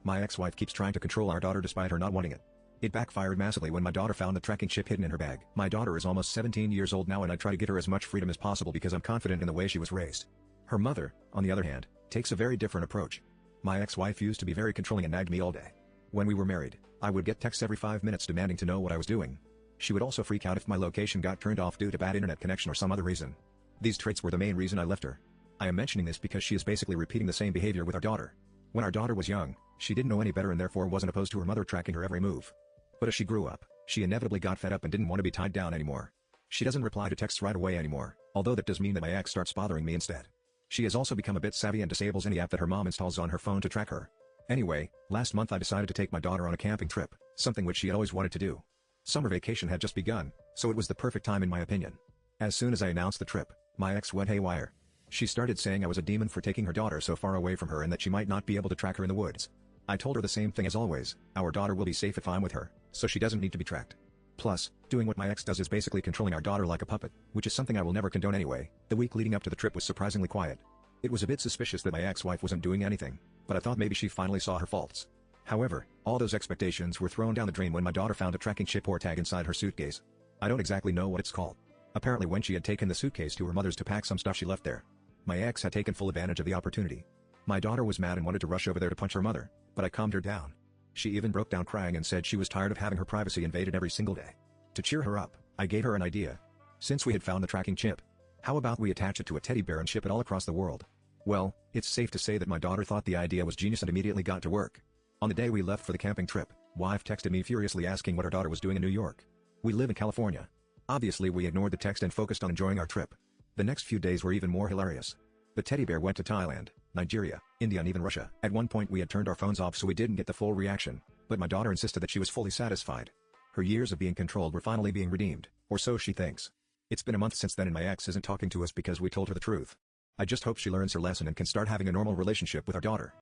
My ex-wife keeps trying to control our daughter despite her not wanting it. It backfired massively when my daughter found the tracking chip hidden in her bag. My daughter is almost 17 years old now and I try to give her as much freedom as possible because I'm confident in the way she was raised. Her mother, on the other hand, takes a very different approach. My ex-wife used to be very controlling and nagged me all day. When we were married, I would get texts every 5 minutes demanding to know what I was doing. She would also freak out if my location got turned off due to bad internet connection or some other reason. These traits were the main reason I left her. I am mentioning this because she is basically repeating the same behavior with our daughter. When our daughter was young, she didn't know any better and therefore wasn't opposed to her mother tracking her every move. But as she grew up, she inevitably got fed up and didn't want to be tied down anymore. She doesn't reply to texts right away anymore, although that does mean that my ex starts bothering me instead. She has also become a bit savvy and disables any app that her mom installs on her phone to track her. Anyway, last month I decided to take my daughter on a camping trip, something which she had always wanted to do. Summer vacation had just begun, so it was the perfect time in my opinion. As soon as I announced the trip, my ex went haywire. She started saying I was a demon for taking her daughter so far away from her and that she might not be able to track her in the woods. I told her the same thing as always, our daughter will be safe if I'm with her, so she doesn't need to be tracked. Plus, doing what my ex does is basically controlling our daughter like a puppet, which is something I will never condone anyway. The week leading up to the trip was surprisingly quiet. It was a bit suspicious that my ex-wife wasn't doing anything, but I thought maybe she finally saw her faults. However, all those expectations were thrown down the drain when my daughter found a tracking chip or tag inside her suitcase. I don't exactly know what it's called. Apparently when she had taken the suitcase to her mother's to pack some stuff she left there. My ex had taken full advantage of the opportunity. My daughter was mad and wanted to rush over there to punch her mother, but I calmed her down. She even broke down crying and said she was tired of having her privacy invaded every single day. To cheer her up, I gave her an idea. Since we had found the tracking chip, how about we attach it to a teddy bear and ship it all across the world? Well, it's safe to say that my daughter thought the idea was genius and immediately got to work. On the day we left for the camping trip, wife texted me furiously asking what her daughter was doing in New York. We live in California. Obviously we ignored the text and focused on enjoying our trip. The next few days were even more hilarious. The teddy bear went to Thailand, Nigeria, India and even Russia. At one point we had turned our phones off so we didn't get the full reaction, but my daughter insisted that she was fully satisfied. Her years of being controlled were finally being redeemed, or so she thinks. It's been a month since then and my ex isn't talking to us because we told her the truth. I just hope she learns her lesson and can start having a normal relationship with our daughter.